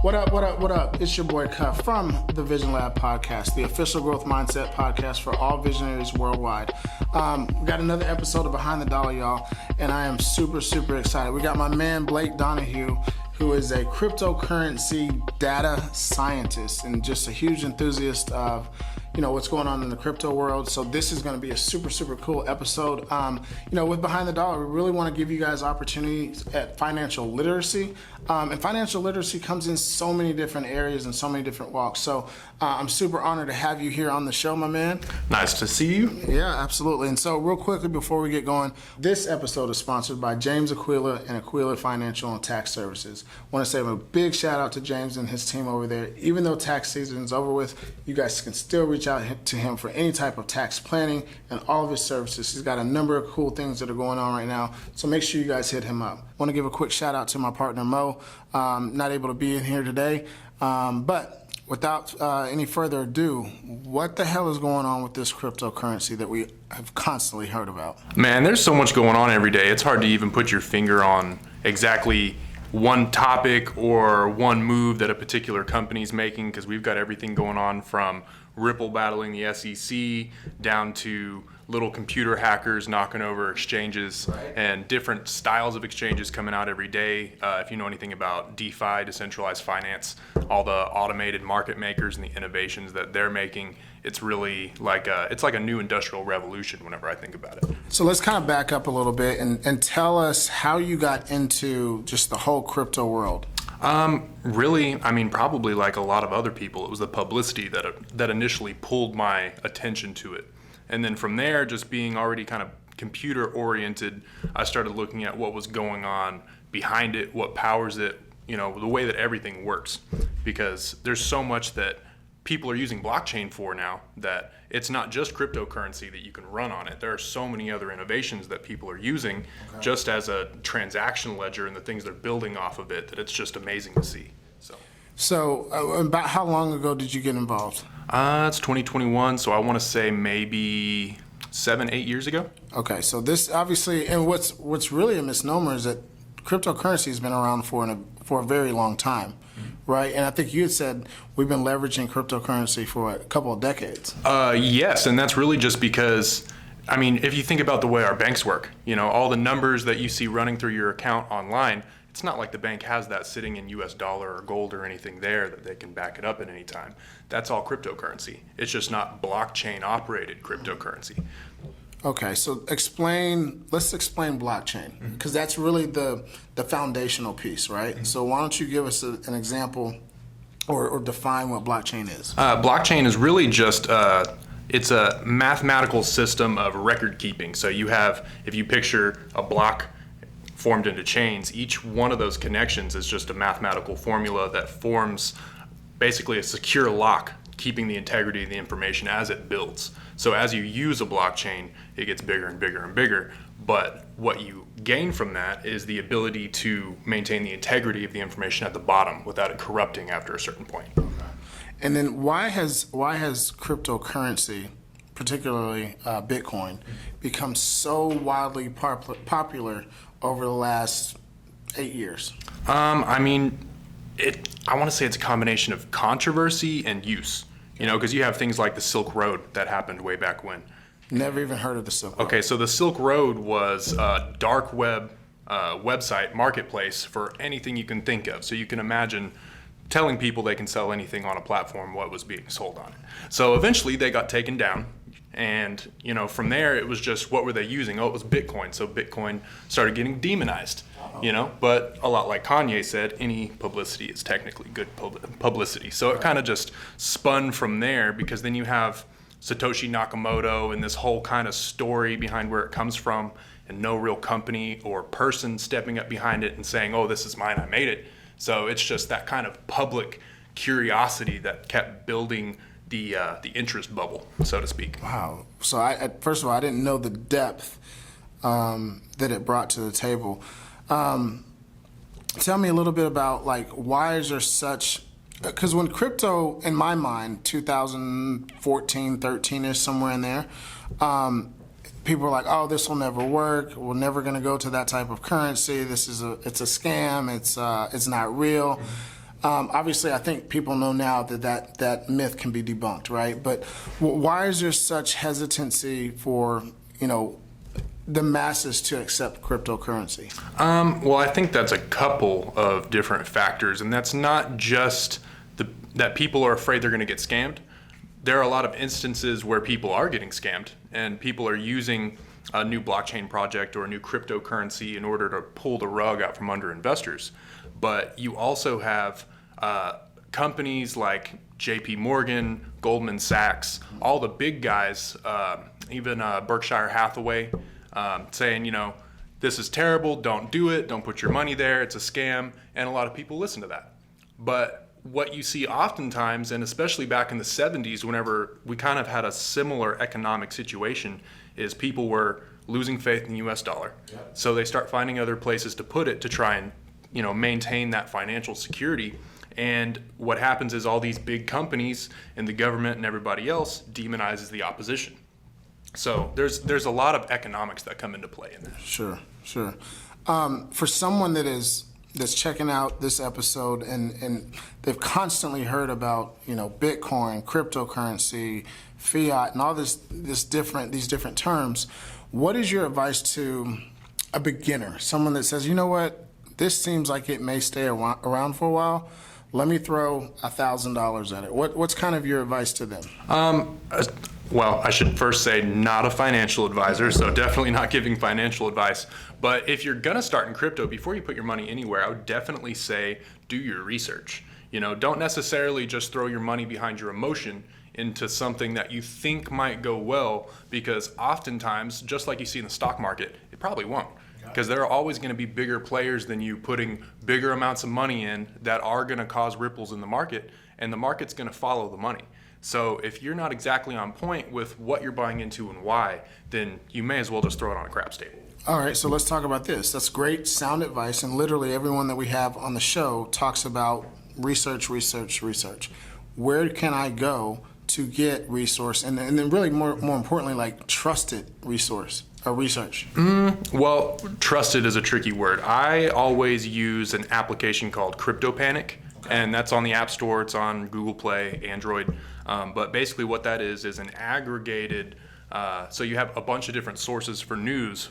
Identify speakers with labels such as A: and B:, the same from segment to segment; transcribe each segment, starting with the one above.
A: What up, what up, what up? It's your boy Cuff from the TheVisionLab podcast, the official growth mindset podcast for all visionaries worldwide. We got another episode of Behind the Dollar, y'all, and I am super, super excited. We got my man Blake Donahoo, who is a cryptocurrency data scientist and just a huge enthusiast of what's going on in the crypto world. So this is going to be a super, super cool episode. With Behind the Dollar, we really want to give you guys opportunities at financial literacy. And financial literacy comes in so many different areas and so many different walks. So I'm super honored to have you here on the show, my man.
B: Nice to see you.
A: Yeah, absolutely. And so real quickly before we get going, this episode is sponsored by James Aquila and Aquila Financial and Tax Services. I want to say a big shout out to James and his team over there. Even though tax season is over with, you guys can still reach out to him for any type of tax planning and all of his services. He's got a number of cool things that are going on right now, so make sure you guys hit him up. I want to give a quick shout out to my partner Mo. Not able to be in here today, but without any further ado, what the hell is going on with this cryptocurrency that we have constantly heard about?
B: Man, there's so much going on every day. It's hard to even put your finger on exactly one topic or one move that a particular company's making, because we've got everything going on from Ripple battling the SEC down to little computer hackers knocking over exchanges, right, and different styles of exchanges coming out every day. If you know anything about DeFi, decentralized finance, all the automated market makers and the innovations that they're making, it's really like a new industrial revolution whenever I think about it.
A: So let's kind of back up a little bit and tell us how you got into just the whole crypto world.
B: Probably like a lot of other people, it was the publicity that initially pulled my attention to it. And then from there, just being already kind of computer oriented, I started looking at what was going on behind it, what powers it, the way that everything works. Because there's so much that people are using blockchain for now that it's not just cryptocurrency that you can run on it. There are so many other innovations that people are using just as a transaction ledger and the things they're building off of it, that it's just amazing to see.
A: So about how long ago did you get involved?
B: It's 2021, so I want to say maybe 7-8 years ago.
A: Okay, so this obviously, and what's really a misnomer is that cryptocurrency has been around for a very long time, right? And I think you had said we've been leveraging cryptocurrency for a couple of decades.
B: Yes, and that's really just because, if you think about the way our banks work, all the numbers that you see running through your account online, it's not like the bank has that sitting in US dollar or gold or anything there that they can back it up at any time. That's all cryptocurrency. It's just not blockchain operated cryptocurrency.
A: Okay, so let's explain blockchain, because that's really the foundational piece, right? Mm-hmm. So why don't you give us an example or define what blockchain is?
B: Blockchain is really just it's a mathematical system of record keeping. So you have, if you picture a block formed into chains, each one of those connections is just a mathematical formula that forms basically a secure lock, keeping the integrity of the information as it builds. So as you use a blockchain, it gets bigger and bigger and bigger. But what you gain from that is the ability to maintain the integrity of the information at the bottom without it corrupting after a certain point.
A: And then why has cryptocurrency, particularly Bitcoin, become so wildly popular over the last 8 years? I
B: want to say it's a combination of controversy and use. Because you have things like the Silk Road that happened way back when.
A: Never even heard of the Silk Road.
B: Okay, so the Silk Road was a dark web website marketplace for anything you can think of. So you can imagine telling people they can sell anything on a platform, what was being sold on it. So eventually they got taken down. And, from there, it was just, what were they using? Oh, it was Bitcoin. So Bitcoin started getting demonized, But a lot like Kanye said, any publicity is technically good publicity. So it kind of just spun from there, because then you have Satoshi Nakamoto and this whole kind of story behind where it comes from, and no real company or person stepping up behind it and saying, oh, this is mine, I made it. So it's just that kind of public curiosity that kept building the interest bubble, so to speak.
A: Wow. So first of all, I didn't know the depth that it brought to the table. Tell me a little bit about why is there such, because when crypto, in my mind, 2014, 13-ish, somewhere in there, people are like, oh, this will never work. We're never going to go to that type of currency. It's a scam. It's not real. Obviously, I think people know now that myth can be debunked, right? But why is there such hesitancy for, the masses to accept cryptocurrency?
B: Well, I think that's a couple of different factors, and that's not just that people are afraid they're going to get scammed. There are a lot of instances where people are getting scammed, and people are using a new blockchain project or a new cryptocurrency in order to pull the rug out from under investors. But you also have companies like JP Morgan, Goldman Sachs, all the big guys, even Berkshire Hathaway, saying, this is terrible, don't do it, don't put your money there, it's a scam, and a lot of people listen to that. But what you see oftentimes, and especially back in the 70s, whenever we kind of had a similar economic situation, is people were losing faith in the US dollar. Yep. So they start finding other places to put it to try and, maintain that financial security. And what happens is all these big companies and the government and everybody else demonizes the opposition. So there's a lot of economics that come into play in that.
A: Sure. For someone that's checking out this episode and they've constantly heard about Bitcoin, cryptocurrency, fiat, and all these different terms, what is your advice to a beginner, someone that says, this seems like it may stay around for a while, let me throw $1,000 at it? What's kind of your advice to them?
B: Well, I should first say not a financial advisor, so definitely not giving financial advice. But if you're going to start in crypto, before you put your money anywhere, I would definitely say do your research. Don't necessarily just throw your money behind your emotion into something that you think might go well, because oftentimes, just like you see in the stock market, it probably won't. Because there are always going to be bigger players than you putting bigger amounts of money in that are going to cause ripples in the market, and the market's going to follow the money. So if you're not exactly on point with what you're buying into and why, then you may as well just throw it on a craps table.
A: All right, so let's talk about this. That's great, sound advice, and literally everyone that we have on the show talks about research. Where can I go to get resource, and then really more importantly, like trusted resource or research?
B: Well, trusted is a tricky word. I always use an application called CryptoPanic, and that's on the App Store. It's on Google Play, Android. But basically what that is an aggregated, so you have a bunch of different sources for news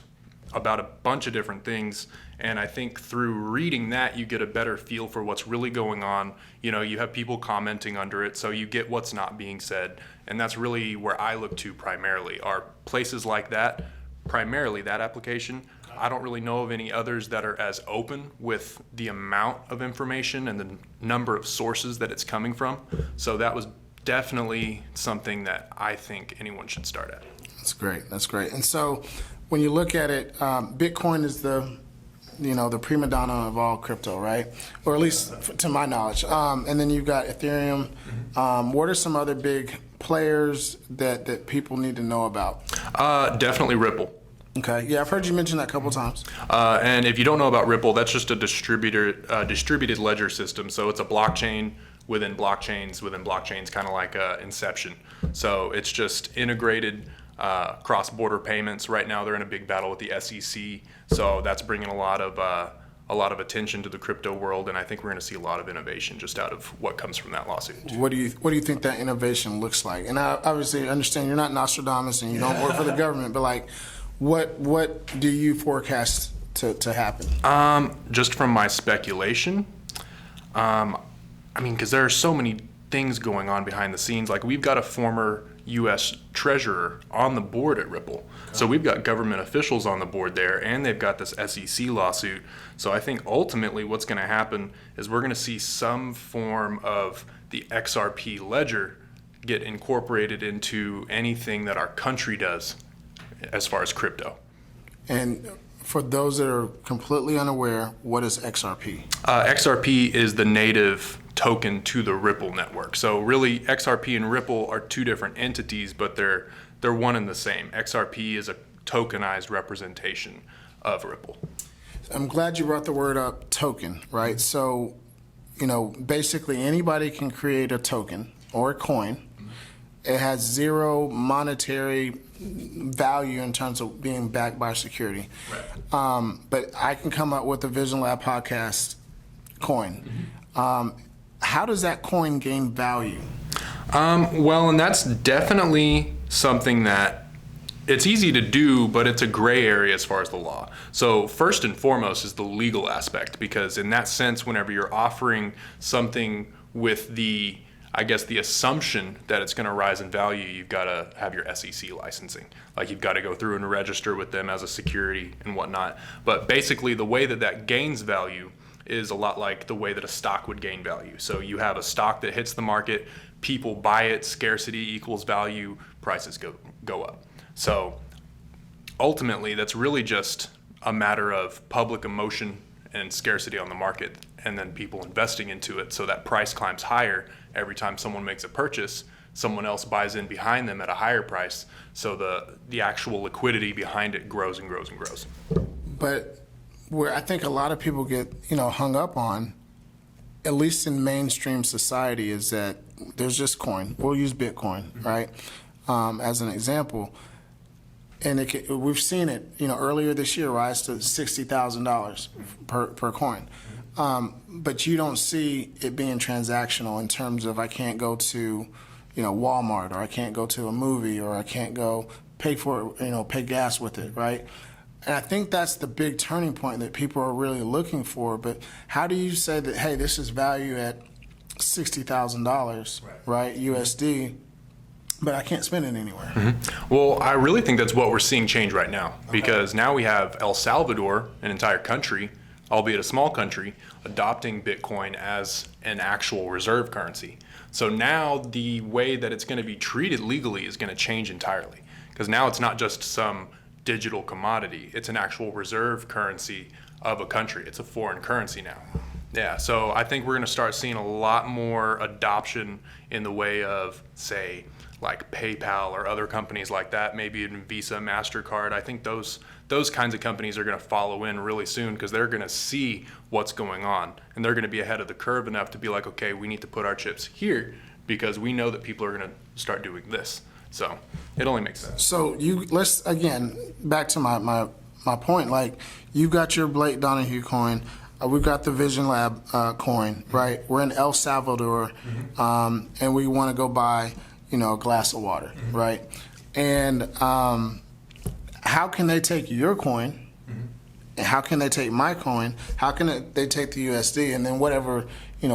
B: about a bunch of different things. And I think through reading that, you get a better feel for what's really going on. You have people commenting under it, so you get what's not being said. And that's really where I look to primarily, are places like that, primarily that application. I don't really know of any others that are as open with the amount of information and the number of sources that it's coming from. So that was definitely something that I think anyone should start at.
A: That's great. And so when you look at it, Bitcoin is the prima donna of all crypto, right? Or at least to my knowledge. And then you've got Ethereum. What are some other big players that people need to know about?
B: Definitely Ripple.
A: Okay. Yeah, I've heard you mention that a couple times.
B: And if you don't know about Ripple, that's just a distributed ledger system. So it's a blockchain within blockchains, kind of like Inception. So it's just integrated cross-border payments. Right now, they're in a big battle with the SEC. So that's bringing a lot of attention to the crypto world, and I think we're going to see a lot of innovation just out of what comes from that lawsuit.
A: What do you think that innovation looks like? And I obviously understand you're not Nostradamus and you don't work for the government, but like, what do you forecast to happen?
B: Just from my speculation, because there are so many things going on behind the scenes. Like, we've got a former U.S. treasurer on the board at Ripple. Okay. So we've got government officials on the board there, and they've got this SEC lawsuit. So I think ultimately what's going to happen is we're going to see some form of the XRP ledger get incorporated into anything that our country does as far as crypto.
A: And for those that are completely unaware, what is XRP?
B: XRP is the native token to the Ripple network. So really, XRP and Ripple are two different entities, but they're one and the same. XRP is a tokenized representation of Ripple.
A: I'm glad you brought the word up, token, right? So, basically anybody can create a token or a coin. It has zero monetary value in terms of being backed by security. Right. But I can come up with a TheVisionLab podcast coin. how does that coin gain value?
B: Well, and that's definitely something that it's easy to do, but it's a gray area as far as the law. So first and foremost is the legal aspect, because in that sense, whenever you're offering something with the assumption that it's going to rise in value, you've got to have your SEC licensing. Like, you've got to go through and register with them as a security and whatnot. But basically, the way that gains value is a lot like the way that a stock would gain value. So you have a stock that hits the market, people buy it, scarcity equals value, prices go up. So ultimately, that's really just a matter of public emotion and scarcity on the market, and then people investing into it, so that price climbs higher every time someone makes a purchase. Someone else buys in behind them at a higher price, so the actual liquidity behind it grows and grows and grows.
A: But where I think a lot of people get hung up on, at least in mainstream society, is that there's just coin. We'll use Bitcoin, right, as an example. And we've seen it, earlier this year rise to $60,000 per coin. But you don't see it being transactional in terms of, I can't go to, Walmart, or I can't go to a movie, or I can't go pay gas with it, right? And I think that's the big turning point that people are really looking for. But how do you say that, hey, this is value at $60,000, right, USD, but I can't spend it anywhere?
B: Mm-hmm. Well, I really think that's what we're seeing change right now, because now we have El Salvador, an entire country, albeit a small country, adopting Bitcoin as an actual reserve currency. So now the way that it's going to be treated legally is going to change entirely, because now it's not just some digital commodity, it's an actual reserve currency of a country. It's a foreign currency now. Yeah, so I think we're going to start seeing a lot more adoption in the way of, say, like PayPal or other companies like that, maybe even Visa, MasterCard. I think those kinds of companies are going to follow in really soon, because they're going to see what's going on, and they're going to be ahead of the curve enough to be like, okay, we need to put our chips here because we know that people are going to start doing this. So it only makes sense.
A: So let's, again, back to my point, like, you've got your Blake Donahoo coin, we've got the VisionLab coin, right? We're in El Salvador, and we want to go buy a glass of water, right? And how can they take your coin? And how can they take my coin? How can they take the USD and then whatever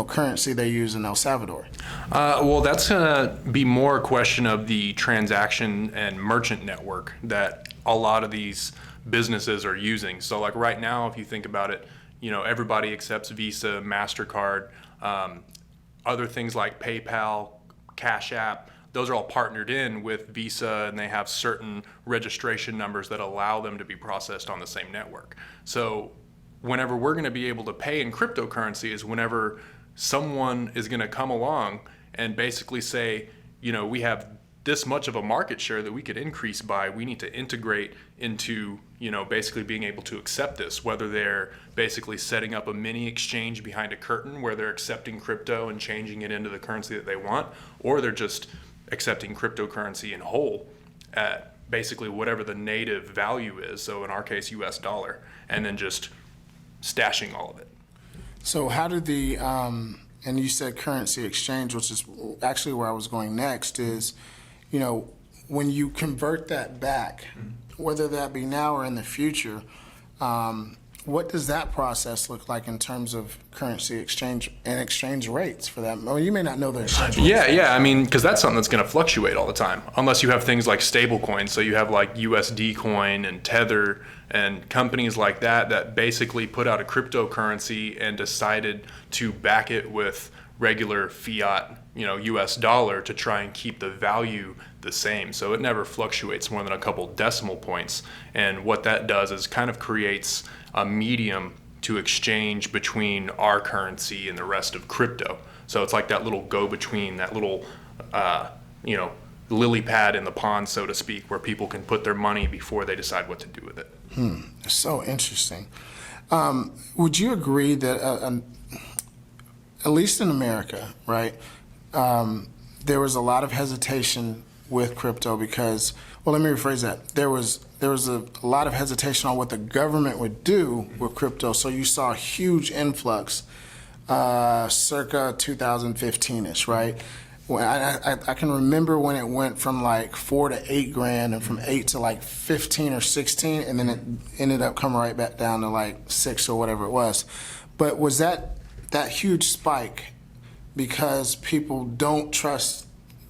A: currency they use in El Salvador?
B: Well, that's going to be more a question of the transaction and merchant network that a lot of these businesses are using. So, like, right now, if you think about it, everybody accepts Visa, MasterCard, other things like PayPal, Cash App. Those are all partnered in with Visa, and they have certain registration numbers that allow them to be processed on the same network. So whenever we're going to be able to pay in cryptocurrency is whenever someone is going to come along and basically say, we have this much of a market share that we could increase by, we need to integrate into, basically being able to accept this, whether they're basically setting up a mini exchange behind a curtain where they're accepting crypto and changing it into the currency that they want, or they're just accepting cryptocurrency in whole at basically whatever the native value is, so in our case US dollar, and then just stashing all of it.
A: So how did and you said currency exchange, which is actually where I was going next, is when you convert that back, whether that be now or in the future, what does that process look like in terms of currency exchange and exchange rates for that? Well, you may not know the exchange rates.
B: Yeah. I mean, because that's something that's going to fluctuate all the time, unless you have things like stable coins. So you have like USD Coin and Tether and companies like that basically put out a cryptocurrency and decided to back it with regular fiat, US dollar, to try and keep the value the same. So it never fluctuates more than a couple decimal points. And what that does is kind of creates a medium to exchange between our currency and the rest of crypto. So it's like that little go-between, that little, lily pad in the pond, so to speak, where people can put their money before they decide what to do with it.
A: So interesting. Would you agree that, at least in America, right, there was a lot of hesitation with crypto because, well, let me rephrase that. There was a lot of hesitation on what the government would do with crypto, so you saw a huge influx circa 2015-ish, right? When I can remember when it went from like 4 to 8 grand, and from 8 to like 15 or 16, and then it ended up coming right back down to like 6 or whatever it was. But was that huge spike because people don't trust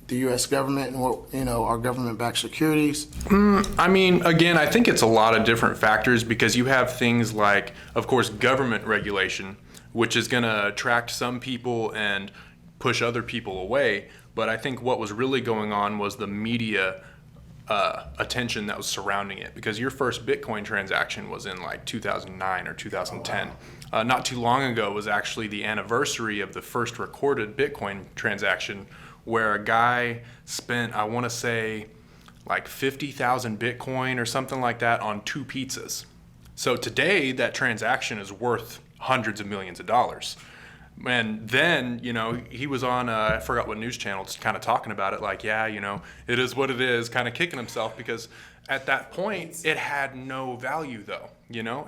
A: the U.S. government and what, our government-backed securities?
B: I mean, again, I think it's a lot of different factors, because you have things like, of course, government regulation, which is going to attract some people and push other people away. But I think what was really going on was the media attention that was surrounding it, because your first Bitcoin transaction was in like 2009 or 2010. Not too long ago was actually the anniversary of the first recorded Bitcoin transaction, where a guy spent, I want to say, like 50,000 Bitcoin or something like that on 2 pizzas. So today that transaction is worth hundreds of millions of dollars. And then, he was on, I forgot what news channel, just kind of talking about it, like, yeah, it is what it is, kind of kicking himself, because at that point, it had no value, though.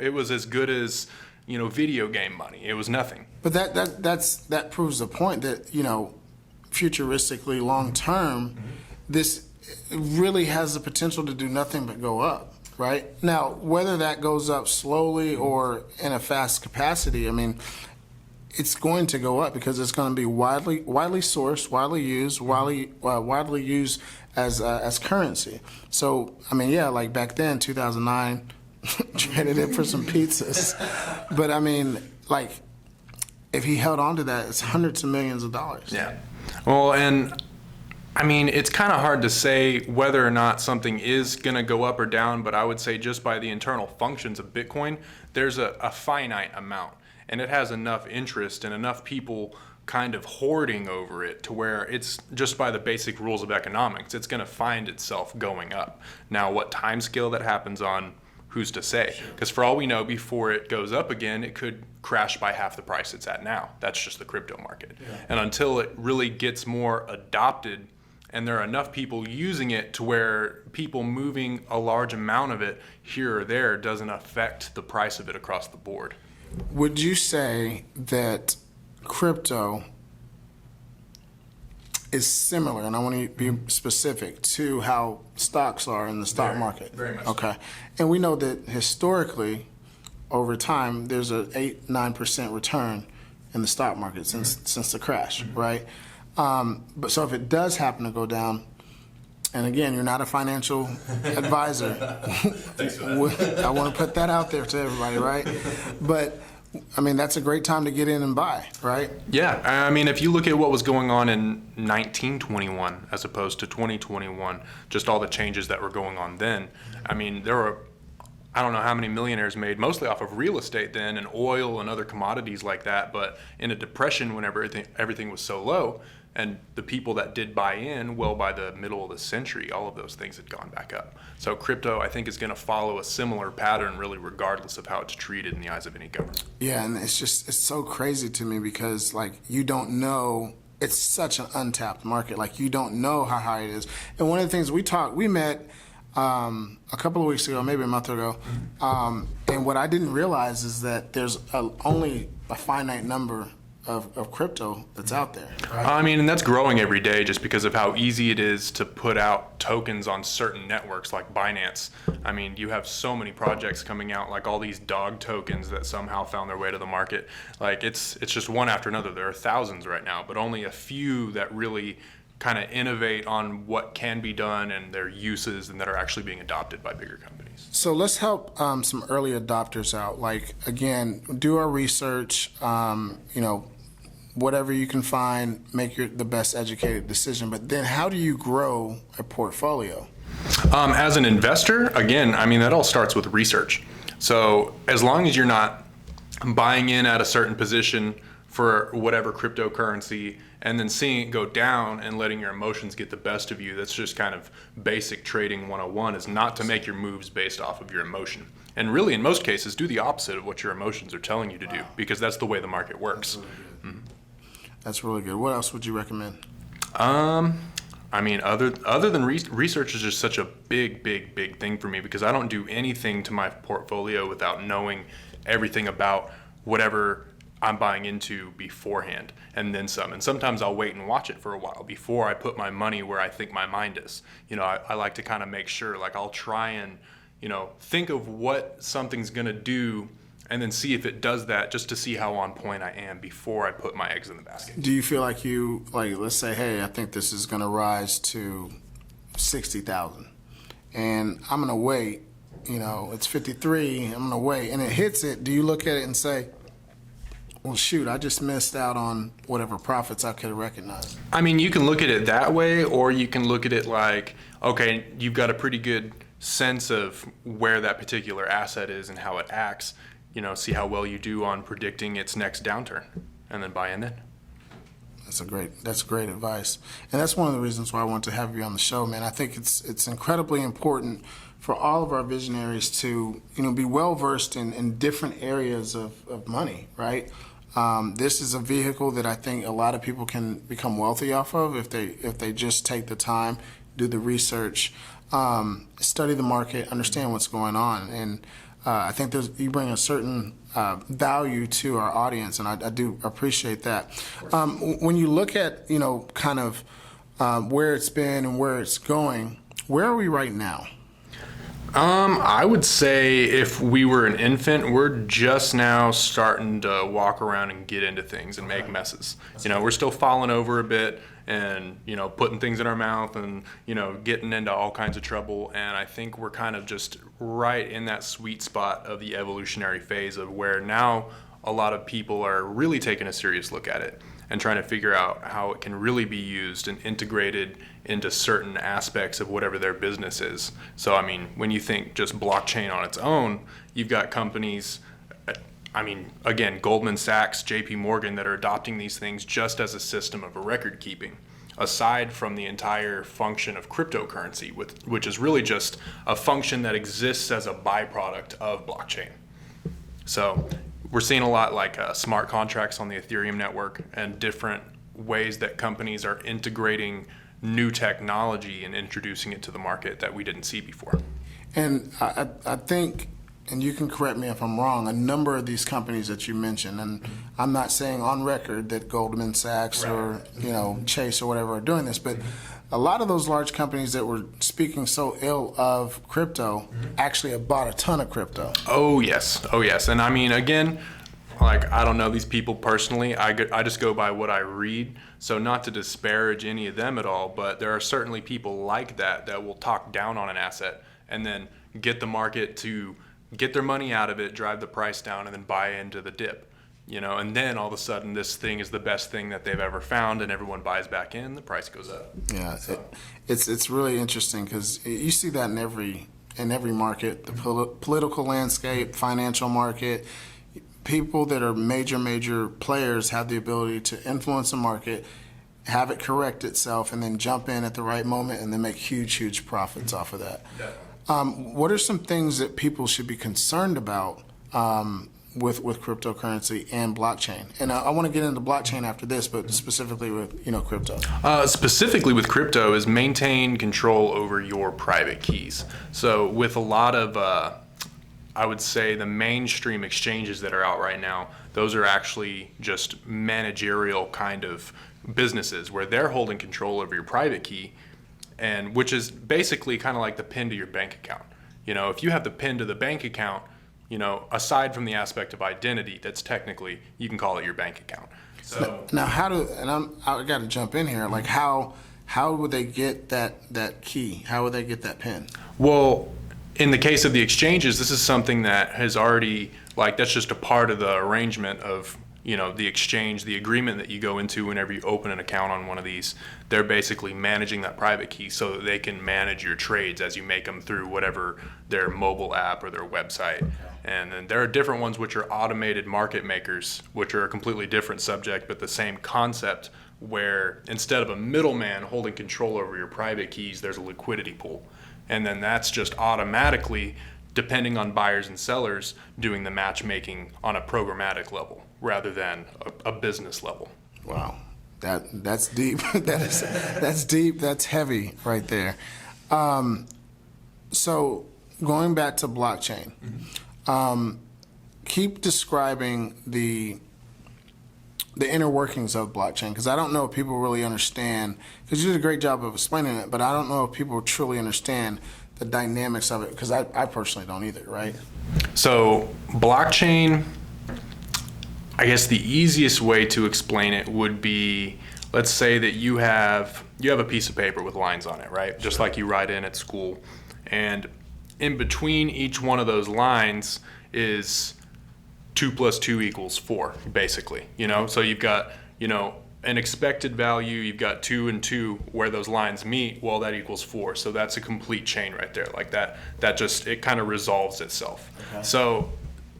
B: It was as good as, video game money. It was nothing.
A: But that proves the point that, futuristically, long term, this really has the potential to do nothing but go up, right? Now, whether that goes up slowly or in a fast capacity, I mean, it's going to go up because it's going to be widely sourced, widely used as currency. So, I mean, yeah, like back then, 2009, traded it for some pizzas. But I mean, like, if he held on to that, it's hundreds of millions of dollars.
B: Yeah. Well, and I mean, it's kind of hard to say whether or not something is going to go up or down, but I would say just by the internal functions of Bitcoin, there's a finite amount. And it has enough interest and enough people kind of hoarding over it to where it's just by the basic rules of economics, it's going to find itself going up. Now, what time scale that happens on, who's to say? Because for all we know, before it goes up again, it could crash by half the price it's at now. That's just the crypto market. Yeah. And until it really gets more adopted and there are enough people using it to where people moving a large amount of it here or there doesn't affect the price of it across the board.
A: Would you say that crypto is similar, and I want to be specific, to how stocks are in the stock market?
B: Very much.
A: Okay. And we know that historically, over time, there's a 8-9% return in the stock market since the crash, right? But so if it does happen to go down, and again, you're not a financial advisor.
B: Thanks for that.
A: I want to put that out there to everybody, right? But I mean, that's a great time to get in and buy, right?
B: Yeah, I mean, if you look at what was going on in 1921 as opposed to 2021, just all the changes that were going on then, I mean, there were, I don't know how many millionaires made mostly off of real estate then and oil and other commodities like that, but in a depression when everything was so low, and the people that did buy in, well, by the middle of the century, all of those things had gone back up. So crypto, I think, is going to follow a similar pattern, really, regardless of how it's treated in the eyes of any government.
A: Yeah, and it's so crazy to me because, like, you don't know, it's such an untapped market. Like, you don't know how high it is. And one of the things we met a couple of weeks ago, maybe a month ago, and what I didn't realize is that there's only a finite number of crypto that's out there. Right?
B: I mean, and that's growing every day just because of how easy it is to put out tokens on certain networks like Binance. I mean, you have so many projects coming out, like all these dog tokens that somehow found their way to the market. Like it's just one after another. There are thousands right now, but only a few that really kind of innovate on what can be done and their uses and that are actually being adopted by bigger companies.
A: So let's help some early adopters out. Like, again, do our research, whatever you can find, make the best educated decision. But then how do you grow a portfolio?
B: As an investor, again, I mean, that all starts with research. So as long as you're not buying in at a certain position for whatever cryptocurrency and then seeing it go down and letting your emotions get the best of you, that's just kind of basic trading 101, is not to make your moves based off of your emotion. And really, in most cases, do the opposite of what your emotions are telling you to do, because that's the way the market works.
A: That's really good. What else would you recommend?
B: I mean, other than research is just such a big thing for me, because I don't do anything to my portfolio without knowing everything about whatever I'm buying into beforehand and then some. And sometimes I'll wait and watch it for a while before I put my money where I think my mind is. I like to kind of make sure, like I'll try and, think of what something's going to do and then see if it does that, just to see how on point I am before I put my eggs in the basket.
A: Do you feel like let's say, hey, I think this is going to rise to 60,000 and I'm going to wait, it's 53, I'm going to wait, and it hits it. Do you look at it and say, well, shoot, I just missed out on whatever profits I could have recognized?
B: I mean, you can look at it that way, or you can look at it like, okay, you've got a pretty good sense of where that particular asset is and how it acts, see how well you do on predicting its next downturn, and then buy in it.
A: That's great advice. And that's one of the reasons why I want to have you on the show, man. I think it's incredibly important for all of our visionaries to, be well versed in different areas of money, right? This is a vehicle that I think a lot of people can become wealthy off of if they just take the time, do the research, study the market, understand what's going on. And I think you bring a certain value to our audience, and I do appreciate that. When you look at, kind of where it's been and where it's going, where are we right now?
B: I would say if we were an infant, we're just now starting to walk around and get into things and make messes. We're still falling over a bit and, putting things in our mouth and, getting into all kinds of trouble. And I think we're kind of just right in that sweet spot of the evolutionary phase of where now a lot of people are really taking a serious look at it and trying to figure out how it can really be used and integrated into certain aspects of whatever their business is. So, I mean, when you think just blockchain on its own, you've got companies, again, Goldman Sachs, JP Morgan, that are adopting these things just as a system of record keeping, aside from the entire function of cryptocurrency, which is really just a function that exists as a byproduct of blockchain. So we're seeing a lot like smart contracts on the Ethereum network and different ways that companies are integrating new technology and introducing it to the market that we didn't see before.
A: And I think, and you can correct me if I'm wrong, a number of these companies that you mentioned, and I'm not saying on record that Goldman Sachs or Chase or whatever are doing this, but a lot of those large companies that were speaking so ill of crypto actually have bought a ton of crypto.
B: Oh yes. And I mean, again, I don't know these people personally. I just go by what I read. So not to disparage any of them at all, but there are certainly people like that will talk down on an asset and then get the market to get their money out of it, drive the price down, and then buy into the dip. And then all of a sudden this thing is the best thing that they've ever found, and everyone buys back in, the price goes up.
A: Yeah, so it's really interesting because you see that in every market, the political landscape, financial market. People that are major players have the ability to influence the market, have it correct itself, and then jump in at the right moment and then make huge profits off of that. What are some things that people should be concerned about with cryptocurrency and blockchain? And I want to get into blockchain after this, but specifically with crypto.
B: Specifically with crypto is maintain control over your private keys. So with a lot of I would say the mainstream exchanges that are out right now, those are actually just managerial kind of businesses where they're holding control over your private key, and which is basically kind of like the PIN to your bank account. If you have the PIN to the bank account, aside from the aspect of identity, that's technically, you can call it your bank account. So
A: now I got to jump in here. Like how would they get that key? How would they get that PIN?
B: Well, in the case of the exchanges, this is something that has already, that's just a part of the arrangement of, the exchange, the agreement that you go into whenever you open an account on one of these. They're basically managing that private key so that they can manage your trades as you make them through whatever their mobile app or their website. And then there are different ones which are automated market makers, which are a completely different subject, but the same concept, where instead of a middleman holding control over your private keys, there's a liquidity pool. And then that's just automatically, depending on buyers and sellers, doing the matchmaking on a programmatic level rather than a business level.
A: Wow, that's deep. That's deep. That's heavy right there. So going back to blockchain, keep describing the the inner workings of blockchain, because I don't know if people really understand, because you did a great job of explaining it, but I don't know if people truly understand the dynamics of it, because I personally don't either, right?
B: So blockchain, I guess the easiest way to explain it would be, let's say that you have a piece of paper with lines on it, right? Just like you write in at school. And in between each one of those lines is 2 + 2 = 4, basically. So you've got, an expected value, you've got 2 and 2 where those lines meet, well, that equals 4. So that's a complete chain right there. Like that just, it kind of resolves itself. Okay. So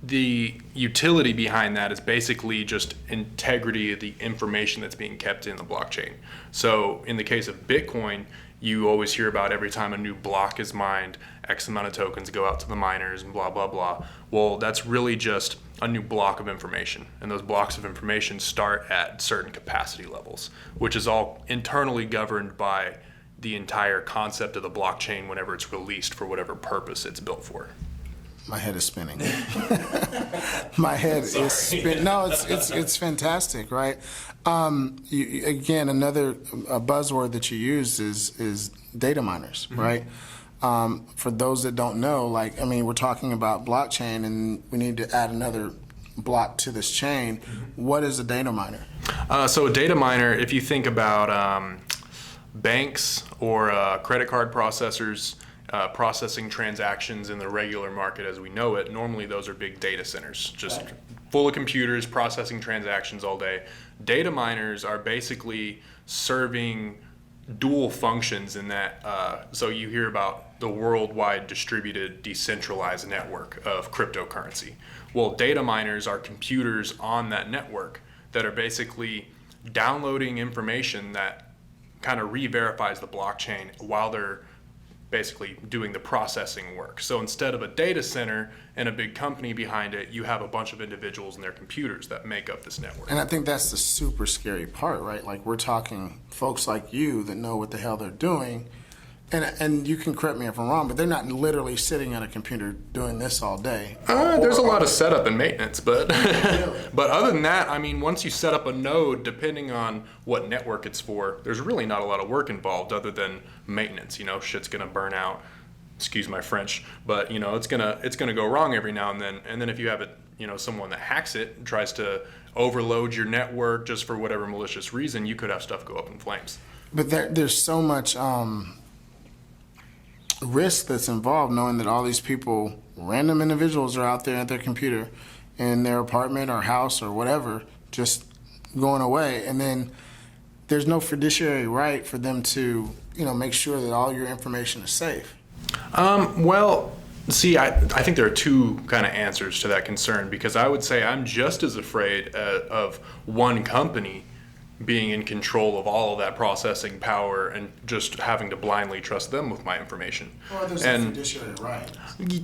B: the utility behind that is basically just integrity of the information that's being kept in the blockchain. So in the case of Bitcoin, you always hear about every time a new block is mined, X amount of tokens go out to the miners and blah, blah, blah. Well, that's really just a new block of information. And those blocks of information start at certain capacity levels, which is all internally governed by the entire concept of the blockchain whenever it's released for whatever purpose it's built for.
A: My head is spinning. My head is spinning. No, it's fantastic, right? Again, another buzzword that you use is data miners, mm-hmm. right? For those that don't know, we're talking about blockchain, and we need to add another block to this chain. Mm-hmm. What is a data miner?
B: So a data miner, if you think about banks or credit card processors, processing transactions in the regular market as we know it, normally those are big data centers, just full of computers processing transactions all day. Data miners are basically serving dual functions in that, so you hear about the worldwide distributed decentralized network of cryptocurrency. Well, data miners are computers on that network that are basically downloading information that kind of re-verifies the blockchain while they're basically doing the processing work. So instead of a data center and a big company behind it, you have a bunch of individuals and their computers that make up this network.
A: And I think that's the super scary part, right? Like, we're talking folks like you that know what the hell they're doing, and you can correct me if I'm wrong, but they're not literally sitting at a computer doing this all day.
B: There's a lot of setup and maintenance, but but other than that, once you set up a node, depending on what network it's for, there's really not a lot of work involved other than maintenance. Shit's gonna burn out. Excuse my French, but it's gonna go wrong every now and then. And then if you have it, someone that hacks it and tries to overload your network just for whatever malicious reason, you could have stuff go up in flames.
A: But there's so much risk that's involved, knowing that all these people, random individuals, are out there at their computer in their apartment or house or whatever, just going away, and then there's no fiduciary right for them to make sure that all your information is safe.
B: Well, see, I think there are two kind of answers to that concern, because I would say I'm just as afraid of one company being in control of all of that processing power and just having to blindly trust them with my information.
A: Well, there's a fiduciary right.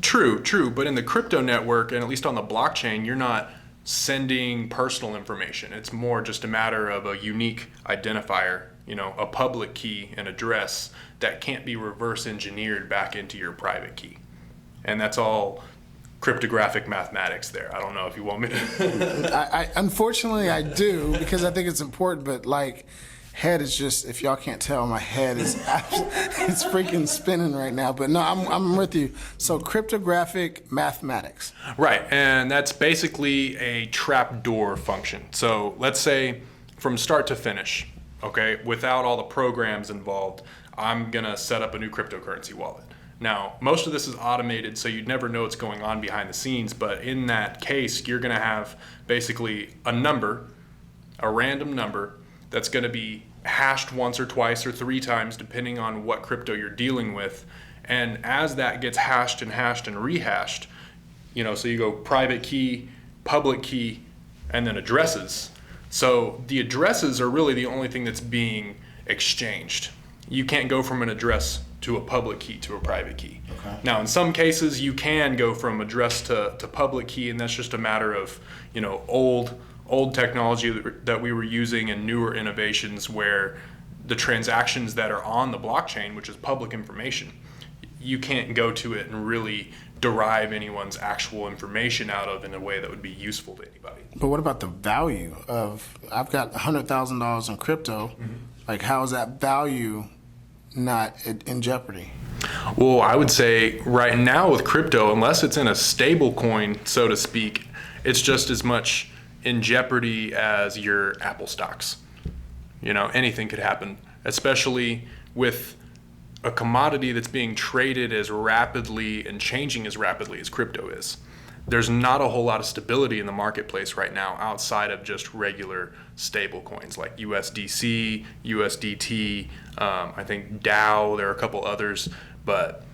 B: True, but in the crypto network, and at least on the blockchain, you're not sending personal information. It's more just a matter of a unique identifier, a public key, an address that can't be reverse engineered back into your private key. And that's all cryptographic mathematics there. I don't know if you want me to.
A: Unfortunately, I do, because I think it's important, but head is just, if y'all can't tell, my head is it's freaking spinning right now. But no, I'm with you. So cryptographic mathematics.
B: Right, and that's basically a trapdoor function. So let's say from start to finish, okay, without all the programs involved, I'm gonna set up a new cryptocurrency wallet. Now, most of this is automated, so you'd never know what's going on behind the scenes, but in that case, you're gonna have basically a random number, that's gonna be hashed once or twice or 3 times, depending on what crypto you're dealing with. And as that gets hashed and rehashed, so you go private key, public key, and then addresses. So the addresses are really the only thing that's being exchanged. You can't go from an address to a public key to a private key. Okay. Now, in some cases, you can go from address to public key, and that's just a matter of old technology that we were using and newer innovations where the transactions that are on the blockchain, which is public information, you can't go to it and really derive anyone's actual information out of in a way that would be useful to anybody.
A: But what about the value of, I've got $100,000 in crypto, like how is that value not in jeopardy?
B: Well, I would say right now with crypto, unless it's in a stable coin, so to speak, it's just as much in jeopardy as your Apple stocks. Anything could happen, especially with a commodity that's being traded as rapidly and changing as rapidly as crypto is. There's not a whole lot of stability in the marketplace right now outside of just regular stable coins like USDC, USDT, I think DAO, there are a couple others, but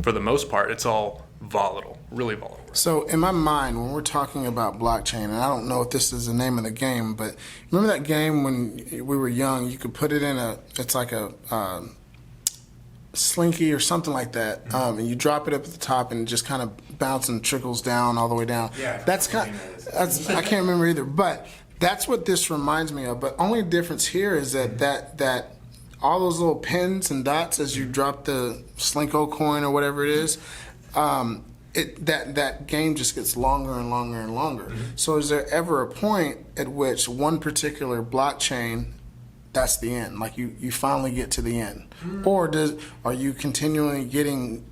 B: for the most part, it's all volatile, really volatile.
A: So in my mind, when we're talking about blockchain, and I don't know if this is the name of the game, but remember that game when we were young, you could put it in it's like a slinky or something like that, and you drop it up at the top and it just kind of bounces and trickles down all the way down.
B: Yeah,
A: I can't remember either, but that's what this reminds me of. But only difference here is that all those little pins and dots as you drop the Slinko coin or whatever it is, that game just gets longer and longer and longer. So is there ever a point at which one particular blockchain, that's the end, like you finally get to the end? Or are you continually getting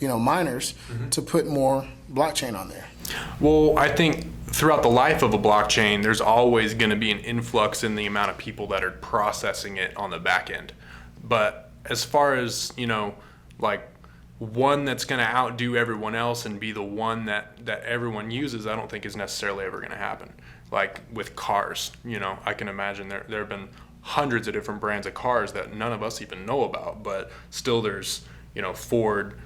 A: miners to put more blockchain on there?
B: Well, I think throughout the life of a blockchain, there's always going to be an influx in the amount of people that are processing it on the back end. But as far as, like one that's going to outdo everyone else and be the one that everyone uses, I don't think is necessarily ever going to happen. Like with cars, I can imagine there have been hundreds of different brands of cars that none of us even know about, but still there's, Ford,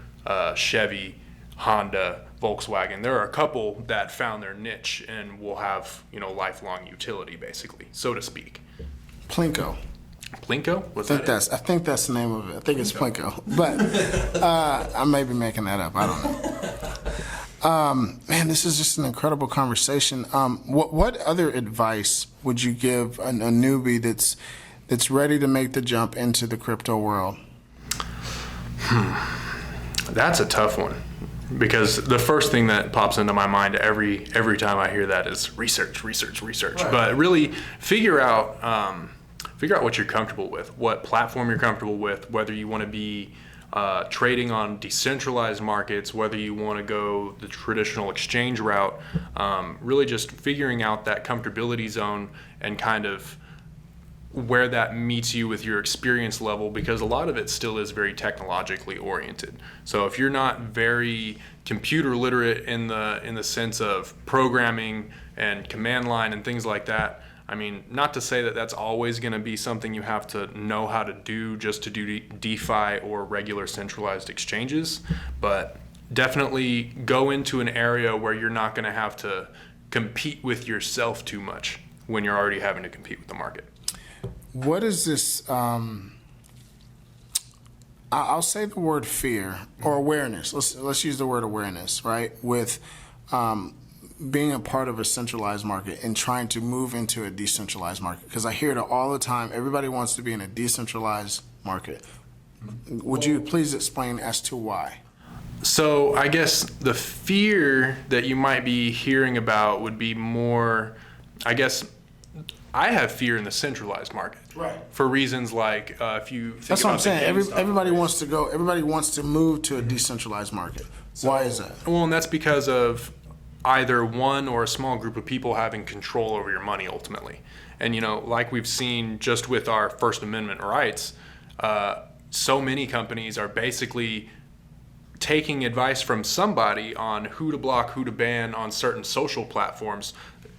B: Chevy, Honda, Volkswagen. There are a couple that found their niche and will have, lifelong utility, basically, so to speak.
A: Plinko.
B: Plinko?
A: I think that's the name of it. I think it's Plinko, but I may be making that up. I don't know. Man, this is just an incredible conversation. What other advice would you give a newbie that's ready to make the jump into the crypto world?
B: That's a tough one, because the first thing that pops into my mind every time I hear that is research. Right. But really figure out what you're comfortable with, what platform you're comfortable with, whether you want to be trading on decentralized markets, whether you want to go the traditional exchange route, really just figuring out that comfortability zone and kind of where that meets you with your experience level, because a lot of it still is very technologically oriented. So if you're not very computer literate in the sense of programming and command line and things like that, I mean, not to say that that's always going to be something you have to know how to do just to do DeFi or regular centralized exchanges, but definitely go into an area where you're not going to have to compete with yourself too much when you're already having to compete with the market.
A: What is this? I'll say the word fear or awareness. Let's use the word awareness, right? With being a part of a centralized market and trying to move into a decentralized market, because I hear it all the time. Everybody wants to be in a decentralized market. Would you please explain as to why?
B: So I guess the fear that you might be hearing about would be more, I guess, I have fear in the centralized market,
A: right? For
B: reasons like if you think
A: that's
B: about
A: what I'm saying. Everybody wants to go. Everybody wants to move to a decentralized market. Why is that?
B: Well, and that's because of either one or a small group of people having control over your money ultimately. And like we've seen just with our First Amendment rights, so many companies are basically taking advice from somebody on who to block, who to ban on certain social platforms.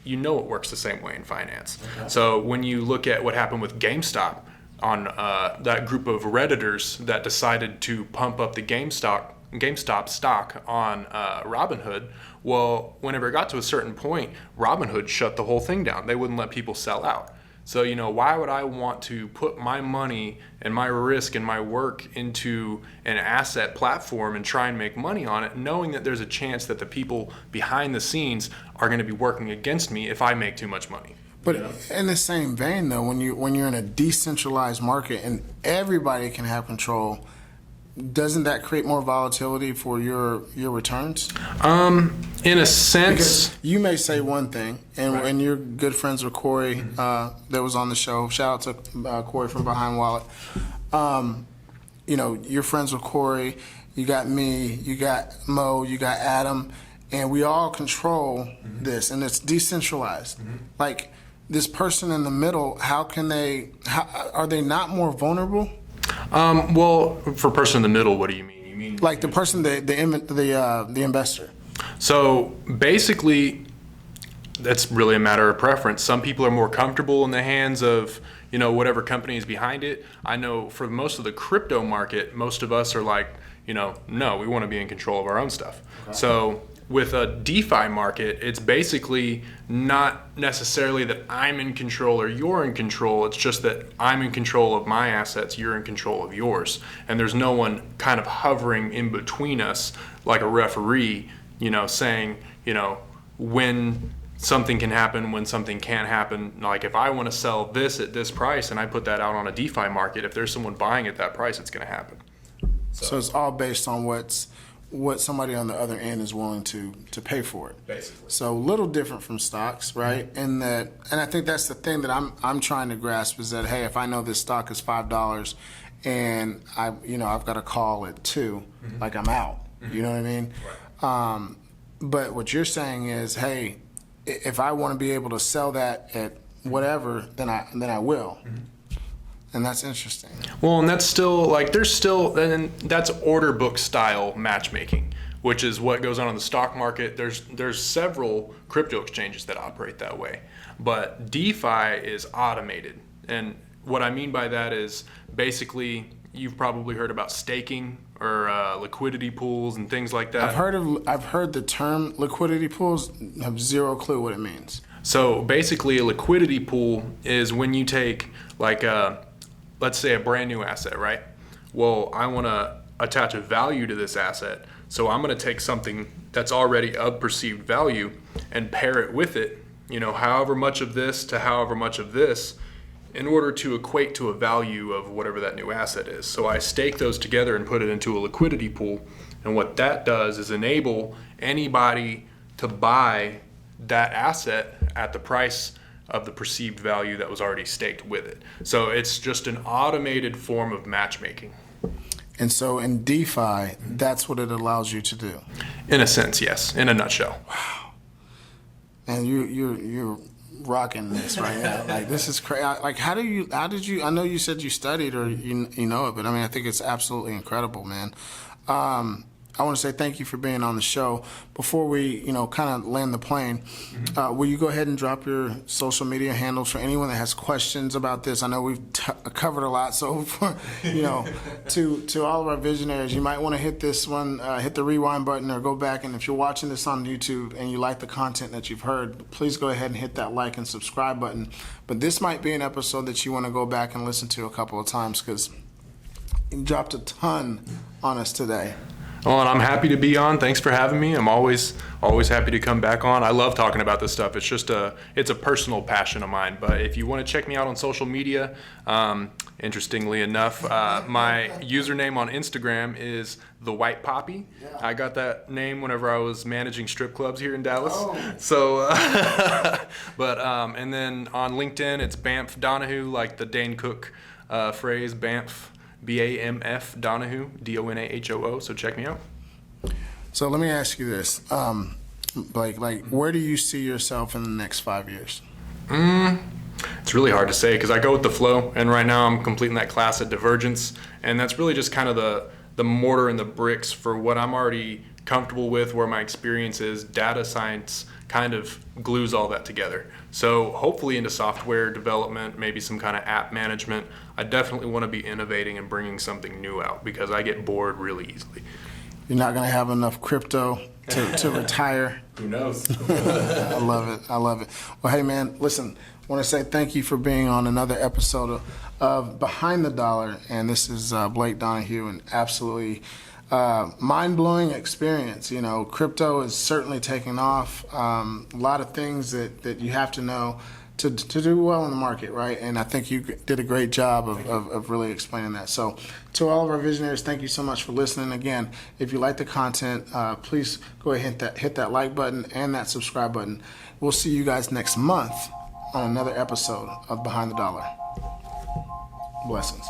B: It works the same way in finance. Okay. So when you look at what happened with GameStop, on that group of Redditors that decided to pump up the GameStop stock on Robinhood, well, whenever it got to a certain point, Robinhood shut the whole thing down. They wouldn't let people sell out. So, why would I want to put my money and my risk and my work into an asset platform and try and make money on it, knowing that there's a chance that the people behind the scenes are going to be working against me if I make too much money?
A: But in the same vein, though, when you're in a decentralized market and everybody can have control, doesn't that create more volatility for your returns?
B: In a sense,
A: Because you may say one thing, and
B: Right.
A: and you're good friends with Corey that was on the show. Shout out to Corey from Behind Wallet. You're friends with Corey. You got me. You got Mo. You got Adam, and we all control this, and it's decentralized. Like this person in the middle, how are they not more vulnerable?
B: well, for person in the middle, what do you mean? You mean
A: Like the person, the investor.
B: So basically, that's really a matter of preference. Some people are more comfortable in the hands of, whatever company is behind it. I know for most of the crypto market, most of us are like, no, we want to be in control of our own stuff. Okay. So with a DeFi market, it's basically not necessarily that I'm in control or you're in control. It's just that I'm in control of my assets, you're in control of yours. And there's no one kind of hovering in between us like a referee, saying, when something can happen, when something can't happen. Like if I want to sell this at this price and I put that out on a DeFi market, if there's someone buying at that price, it's going to happen.
A: So it's all based on what somebody on the other end is willing to pay for it.
B: Basically.
A: So a little different from stocks, right? And I think that's the thing that I'm trying to grasp is that, hey, if I know this stock is $5 and I've got a call at 2, like I'm out. You know what I mean?
B: Right.
A: But what you're saying is, hey, if I want to be able to sell that at whatever, then I will. And that's interesting.
B: Well, and that's still and that's order book style matchmaking, which is what goes on in the stock market. There's several crypto exchanges that operate that way, but DeFi is automated. And what I mean by that is basically you've probably heard about staking or liquidity pools and things like that.
A: I've heard the term liquidity pools. Have zero clue what it means.
B: So basically, a liquidity pool is when you take let's say a brand new asset, right? Well, I want to attach a value to this asset, so I'm going to take something that's already of perceived value and pair it with it, however much of this to however much of this, in order to equate to a value of whatever that new asset is. So I stake those together and put it into a liquidity pool, and what that does is enable anybody to buy that asset at the price of the perceived value that was already staked with it. So it's just an automated form of matchmaking.
A: And so in DeFi, that's what it allows you to do.
B: In a sense, yes. In a nutshell.
A: Wow. And you're rocking this right now. Like this is crazy. Like how did you? I know you said you studied or you know it, but I mean I think it's absolutely incredible, man. I want to say thank you for being on the show. Before we, kind of land the plane, will you go ahead and drop your social media handles for anyone that has questions about this? I know we've covered a lot, so for, to all of our visionaries, you might want to hit this one, hit the rewind button, or go back. And if you're watching this on YouTube and you like the content that you've heard, please go ahead and hit that like and subscribe button. But this might be an episode that you want to go back and listen to a couple of times because you dropped a ton on us today.
B: Well, and I'm happy to be on. Thanks for having me. I'm always happy to come back on. I love talking about this stuff. It's just it's a personal passion of mine. But if you want to check me out on social media, interestingly enough, my username on Instagram is The White Poppy. Yeah. I got that name whenever I was managing strip clubs here in Dallas. Oh. So, and then on LinkedIn, it's Bamf Donahoo, like the Dane Cook phrase, Bamf. BAMF Donahoo, DONAHOO. So check me out.
A: So let me ask you this, Blake. Like, where do you see yourself in the next 5 years?
B: It's really hard to say because I go with the flow, and right now I'm completing that class at Divergence, and that's really just kind of the mortar and the bricks for what I'm already comfortable with, where my experience is. Data science kind of glues all that together. So hopefully into software development, maybe some kind of app management. I definitely want to be innovating and bringing something new out because I get bored really easily.
A: You're not going to have enough crypto to retire.
B: Who knows?
A: I love it. Well, hey, man, listen, I want to say thank you for being on another episode of Behind the Dollar. And this is Blake Donahue, and absolutely mind-blowing experience. Crypto is certainly taking off. A lot of things that you have to know to do well in the market, right? And I think you did a great job of really explaining that. So to all of our visionaries, thank you so much for listening. Again, if you like the content, please go ahead and hit that like button and that subscribe button. We'll see you guys next month on another episode of Behind the Dollar. Blessings.